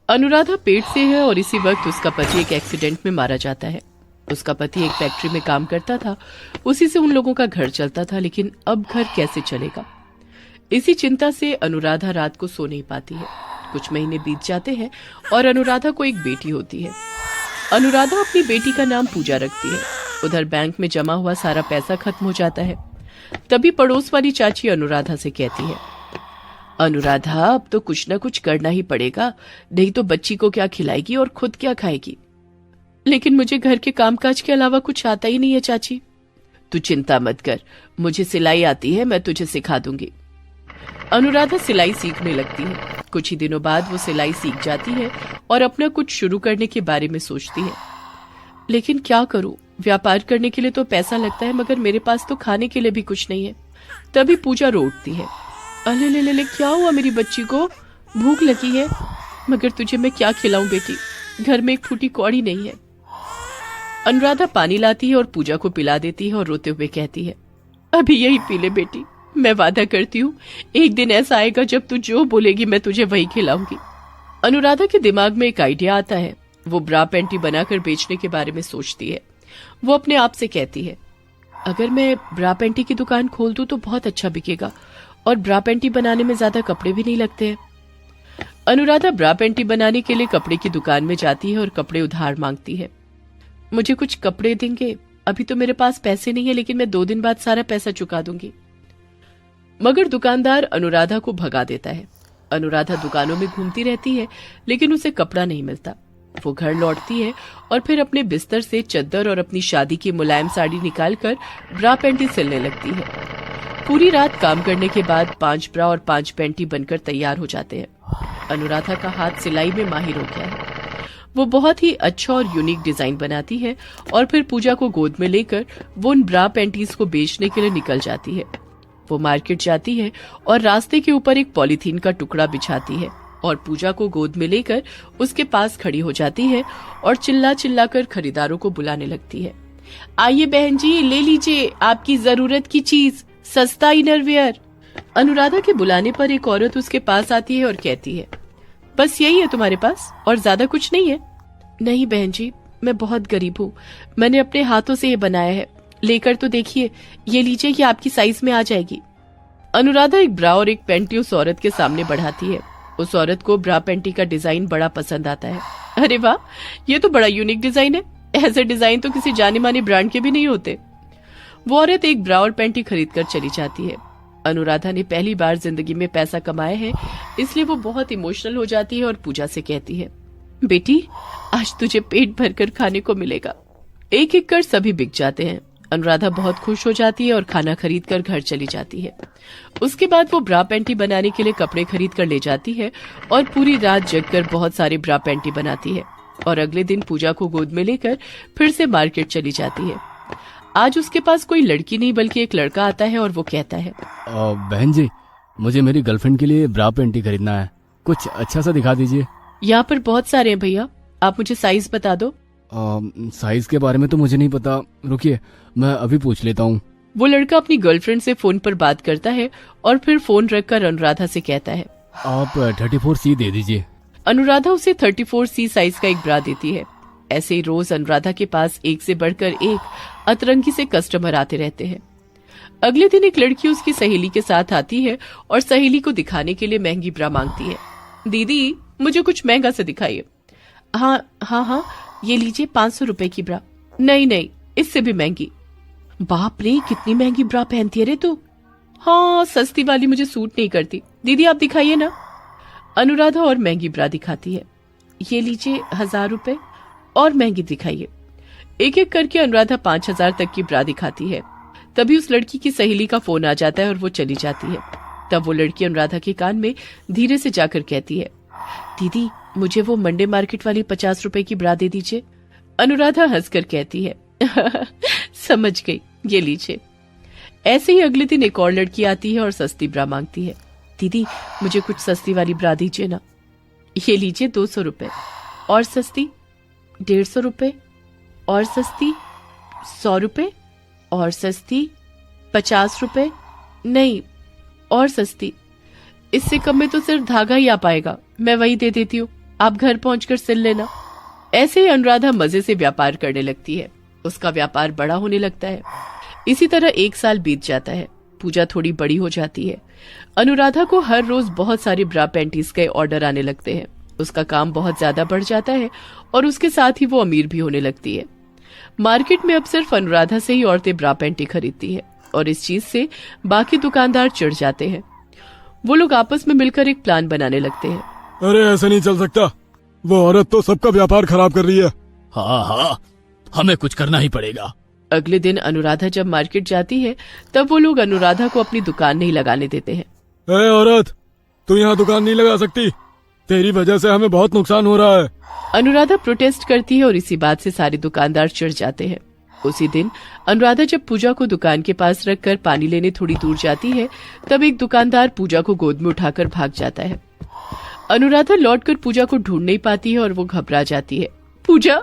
अनुराधा पेट से है और इसी वक्त उसका पति एक एक्सीडेंट में मारा जाता है। उसका पति एक फैक्ट्री में काम करता था, उसी से उन लोगों का घर चलता था, लेकिन अब घर कैसे चलेगा, इसी चिंता से अनुराधा रात को सो नहीं पाती है। कुछ महीने बीत जाते हैं और अनुराधा को एक बेटी होती है। अनुराधा अपनी बेटी का नाम पूजा रखती है। उधर बैंक में जमा हुआ सारा पैसा खत्म हो जाता है। तभी पड़ोस वाली चाची अनुराधा से कहती है, अनुराधा अब तो कुछ ना कुछ करना ही पड़ेगा, नहीं तो बच्ची को क्या खिलाएगी और खुद क्या खाएगी। लेकिन मुझे घर के कामकाज के अलावा कुछ आता ही नहीं है चाची। तू चिंता मत कर, मुझे सिलाई आती है, मैं तुझे सिखा दूंगी। अनुराधा सिलाई सीखने लगती है। कुछ ही दिनों बाद वो सिलाई सीख जाती है और अपना कुछ शुरू करने के बारे में सोचती है। लेकिन क्या करूं, व्यापार करने के लिए तो पैसा लगता है, मगर मेरे पास तो खाने के लिए भी कुछ नहीं है। तभी पूजा रो उठती है, अले ले ले ले, क्या हुआ मेरी बच्ची को, भूख लगी है, मगर तुझे मैं क्या खिलाऊं बेटी, घर में एक फूटी कौड़ी नहीं है। अनुराधा पानी लाती है और पूजा को पिला देती है और रोते हुए कहती है, अभी यही पी ले बेटी, मैं वादा करती हूँ एक दिन ऐसा आएगा जब तू जो बोलेगी मैं तुझे वही खिलाऊंगी। अनुराधा के दिमाग में एक आइडिया आता है। वो ब्रा पैंटी बनाकर बेचने के बारे में सोचती है। वो अपने आप से कहती है, अगर मैं ब्रा पैंटी की दुकान खोल दूं तो बहुत अच्छा बिकेगा और ब्रा पैंटी बनाने में ज्यादा कपड़े भी नहीं लगते हैं। अनुराधा ब्रा पैंटी बनाने के लिए कपड़े की दुकान में जाती है और कपड़े उधार मांगती है। मुझे कुछ कपड़े देंगे? अभी तो मेरे पास पैसे नहीं है, लेकिन मैं 2 दिन बाद सारा पैसा चुका दूंगी। मगर दुकानदार अनुराधा को भगा देता है। अनुराधा दुकानों में घूमती रहती है, लेकिन उसे कपड़ा नहीं मिलता। वो घर लौटती है और फिर अपने बिस्तर से चद्दर और अपनी शादी की मुलायम साड़ी निकालकर ब्रा पैंटी सिलने लगती है। पूरी रात काम करने के बाद 5 ब्रा और 5 पैंटी बनकर तैयार हो जाते हैं। अनुराधा का हाथ सिलाई में माहिर हो गया है। वो बहुत ही अच्छा और यूनिक डिजाइन बनाती है और फिर पूजा को गोद में लेकर वो उन ब्रा पैंटीज को बेचने के लिए निकल जाती है। वो मार्केट जाती है और रास्ते के ऊपर एक पॉलीथीन का टुकड़ा बिछाती है और पूजा को गोद में लेकर उसके पास खड़ी हो जाती है और चिल्ला चिल्ला कर खरीदारों को बुलाने लगती है, आइए बहन जी, ले लीजिए आपकी जरूरत की चीज, सस्ता इनरवियर। अनुराधा के बुलाने पर एक औरत उसके पास आती है और कहती है, बस यही है तुम्हारे पास और ज्यादा कुछ नहीं है? नहीं बहन जी, मैं बहुत गरीब हूँ, मैंने अपने हाथों से ये बनाया है, लेकर तो देखिए, ये लीजिए, ये आपकी साइज में आ जाएगी। अनुराधा एक ब्रा और एक पैंटी उस औरत के सामने बढ़ाती है। उस औरत को ब्रा पैंटी का डिजाइन बड़ा पसंद आता है। अरे वाह, ये तो बड़ा यूनिक डिजाइन है, ऐसे डिजाइन तो किसी जाने माने ब्रांड के भी नहीं होते। वो औरत एक ब्रा और पैंटी खरीद कर चली जाती है। अनुराधा ने पहली बार जिंदगी में पैसा कमाया है, इसलिए वो बहुत इमोशनल हो जाती है और पूजा से कहती है, बेटी आज तुझे पेट भरकर खाने को मिलेगा। एक एक कर सभी बिक जाते हैं। अनुराधा बहुत खुश हो जाती है और खाना खरीद कर घर चली जाती है। उसके बाद वो ब्रा पैंटी बनाने के लिए कपड़े खरीद कर ले जाती है और पूरी रात जगकर बहुत सारे ब्रा पैंटी बनाती है और अगले दिन पूजा को गोद में लेकर फिर से मार्केट चली जाती है। आज उसके पास कोई लड़की नहीं बल्कि एक लड़का आता है और वो कहता है, बहन जी, मुझे मेरी गर्लफ्रेंड के लिए ब्रा पैंटी खरीदना है, कुछ अच्छा सा दिखा दीजिए। यहाँ पर बहुत सारे हैं भैया, आप मुझे साइज बता दो। साइज के बारे में तो मुझे नहीं पता, रुकिए मैं अभी पूछ लेता हूँ। वो लड़का अपनी गर्लफ्रेंड से फोन पर बात करता है और फिर फोन रखकर अनुराधा से कहता है, आप 34C दे दीजिए। अनुराधा उसे 34C साइज का एक ब्रा देती है। ऐसे ही रोज अनुराधा के पास एक से बढ़कर एक अतरंगी से कस्टमर आते रहते हैं। अगले दिन एक लड़की उसकी सहेली के साथ आती है और सहेली को दिखाने के लिए महंगी ब्रा मांगती है। दीदी मुझे कुछ महंगा से दिखाइए। हाँ हाँ हाँ, ये लीजिए 500 रुपए की ब्रा। नहीं नहीं, इससे भी महंगी। बाप रे, कितनी महंगी ब्रा पहनती है रे तू। हाँ, सस्ती वाली मुझे सूट नहीं करती, दीदी आप दिखाइए ना। अनुराधा और महंगी ब्रा दिखाती है। ये लीजिए 1000 रुपए, और महंगी दिखाइए। एक एक करके अनुराधा 5000 तक की ब्रा दिखाती है। तभी उस लड़की की सहेली का फोन आ जाता है और वो चली जाती है। तब वो लड़की अनुराधा के कान में धीरे से जाकर कहती है, दीदी मुझे वो मंडे मार्केट वाली 50 रुपए की ब्रा दे दीजिए। अनुराधा हंसकर कहती है, समझ गई, ये लीजिए। ऐसे ही अगले दिन एक और लड़की आती है और सस्ती ब्रा मांगती है। दीदी मुझे कुछ सस्ती वाली ब्रा दीजिए ना। ये लीजिए 200 रुपए, और सस्ती 150 रुपए, और सस्ती 100 रुपए, और सस्ती 50 रुपए, नहीं और सस्ती। इससे कम में तो सिर्फ धागा ही आ पाएगा, मैं वही दे देती हूँ। आप घर पहुंचकर सिल लेना। ऐसे ही अनुराधा मजे से व्यापार करने लगती है। उसका व्यापार बड़ा होने लगता है। इसी तरह 1 साल बीत जाता है। पूजा थोड़ी बड़ी हो जाती है। अनुराधा को हर रोज बहुत सारे ब्रा पैंटीज के ऑर्डर आने लगते हैं। उसका काम बहुत ज्यादा बढ़ जाता है और उसके साथ ही वो अमीर भी होने लगती है। मार्केट में अब सिर्फ अनुराधा से ही औरतें ब्रा पैंटी खरीदती है और इस चीज से बाकी दुकानदार चिढ़ जाते हैं। वो लोग आपस में मिलकर एक प्लान बनाने लगते हैं। अरे ऐसे नहीं चल सकता, वो औरत तो सबका व्यापार खराब कर रही है। हाँ हाँ, हमें कुछ करना ही पड़ेगा। अगले दिन अनुराधा जब मार्केट जाती है तब वो लोग अनुराधा को अपनी दुकान नहीं लगाने देते हैं। अरे औरत, तू यहाँ दुकान नहीं लगा सकती, तेरी वजह से हमें बहुत नुकसान हो रहा है। अनुराधा प्रोटेस्ट करती है और इसी बात से सारे दुकानदार चिढ़ जाते हैं। उसी दिन अनुराधा जब पूजा को दुकान के पास रखकर पानी लेने थोड़ी दूर जाती है तब एक दुकानदार पूजा को गोद में उठाकर भाग जाता है। अनुराधा लौटकर पूजा को ढूंढ नहीं पाती है और वो घबरा जाती है। पूजा,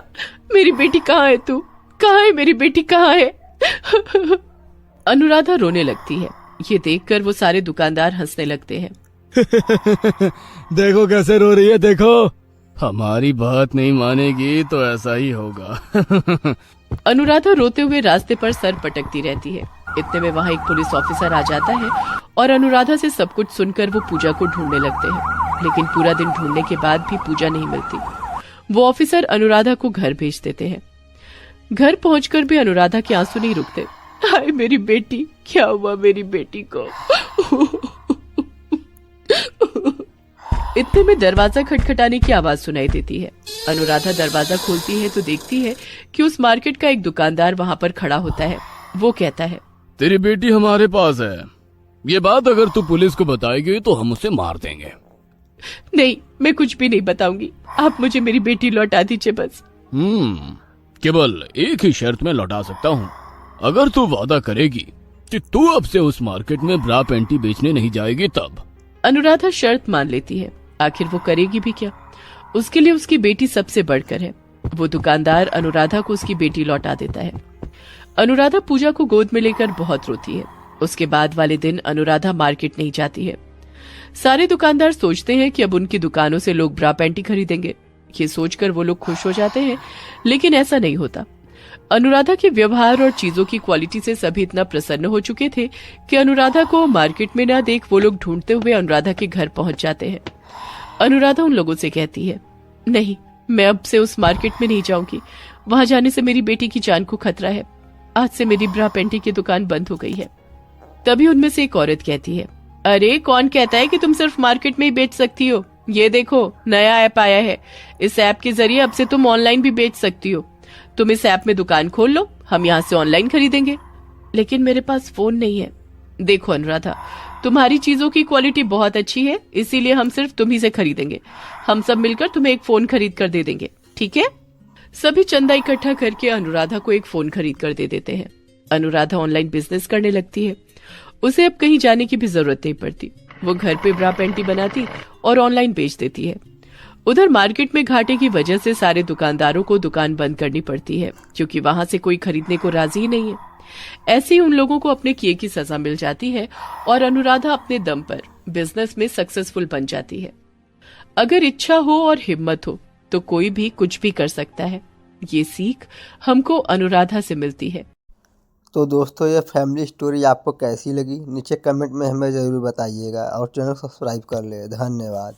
मेरी बेटी कहाँ है? तू कहाँ है? मेरी बेटी कहाँ है? अनुराधा रोने लगती है। ये देखकर वो सारे दुकानदार हंसने लगते हैं। देखो कैसे रो रही है, देखो। हमारी बात नहीं मानेगी तो ऐसा ही होगा। अनुराधा रोते हुए रास्ते पर सर पटकती रहती है। इतने में वहाँ एक पुलिस ऑफिसर आ जाता है और अनुराधा से सब कुछ सुनकर वो पूजा को ढूंढने लगते हैं। लेकिन पूरा दिन ढूंढने के बाद भी पूजा नहीं मिलती। वो ऑफिसर अनुराधा को घर भेज देते हैं। घर पहुंचकर भी अनुराधा के आंसू नहीं रुकते। हाय मेरी बेटी, क्या हुआ मेरी बेटी को? इतने में दरवाजा खटखटाने की आवाज सुनाई देती है। अनुराधा दरवाजा खोलती है तो देखती है कि उस मार्केट का एक दुकानदार वहाँ पर खड़ा होता है। वो कहता है, तेरी बेटी हमारे पास है। ये बात अगर तू पुलिस को बताएगी तो हम उसे मार देंगे। नहीं, मैं कुछ भी नहीं बताऊंगी। आप मुझे मेरी बेटी लौटा दीजिए बस। केवल एक ही शर्त में लौटा सकता हूँ। अगर तू वादा करेगी कि तू अब से उस मार्केट में ब्रा पैंटी बेचने नहीं जाएगी तब। अनुराधा शर्त मान लेती है। आखिर वो करेगी भी क्या? उसके लिए उसकी बेटी सबसे बढ़कर है। वो दुकानदार अनुराधा को उसकी बेटी लौटा देता है। अनुराधा पूजा को गोद में लेकर बहुत रोती है। उसके बाद वाले दिन अनुराधा मार्केट नहीं जाती है। सारे दुकानदार सोचते हैं कि अब उनकी दुकानों से लोग ब्रा पैंटी खरीदेंगे। ये सोचकर वो लोग खुश हो जाते हैं, लेकिन ऐसा नहीं होता। अनुराधा के व्यवहार और चीजों की क्वालिटी से सभी इतना प्रसन्न हो चुके थे कि अनुराधा को मार्केट में न देख वो लोग ढूंढते हुए अनुराधा के घर पहुंच जाते हैं। अनुराधा उन लोगों से कहती है, नहीं, मैं अब से उस मार्केट में नहीं जाऊंगी। वहां जाने से मेरी बेटी की जान को खतरा है। आज से मेरी ब्रा पैंटी की दुकान बंद हो गई है। तभी उनमें से एक औरत कहती है, अरे कौन कहता है कि तुम सिर्फ मार्केट में ही बेच सकती हो? ये देखो, नया ऐप आया है। इस ऐप के जरिए अब से तुम ऑनलाइन भी बेच सकती हो। तुम इस ऐप में दुकान खोल लो, हम यहाँ से ऑनलाइन खरीदेंगे। लेकिन मेरे पास फोन नहीं है। देखो अनुराधा, तुम्हारी चीजों की क्वालिटी बहुत अच्छी है, इसीलिए हम सिर्फ तुम्ही से खरीदेंगे। हम सब मिलकर तुम्हें एक फोन खरीद कर दे देंगे, ठीक है? सभी चंदा इकट्ठा करके अनुराधा को एक फोन खरीद कर दे देते हैं। अनुराधा ऑनलाइन बिजनेस करने लगती है। उसे अब कहीं जाने की भी जरूरत नहीं पड़ती। वो घर पे ब्रा पैंटी बनाती और ऑनलाइन बेच देती है। उधर मार्केट में घाटे की वजह से सारे दुकानदारों को दुकान बंद करनी पड़ती है, क्योंकि वहां से कोई खरीदने को राजी ही नहीं है। ऐसे ही उन लोगों को अपने किए की सजा मिल जाती है और अनुराधा अपने दम पर बिजनेस में सक्सेसफुल बन जाती है। अगर इच्छा हो और हिम्मत हो तो कोई भी कुछ भी कर सकता है। ये सीख हमको अनुराधा से मिलती है। तो दोस्तों, ये फैमिली स्टोरी आपको कैसी लगी नीचे कमेंट में हमें ज़रूर बताइएगा और चैनल सब्सक्राइब कर ले। धन्यवाद।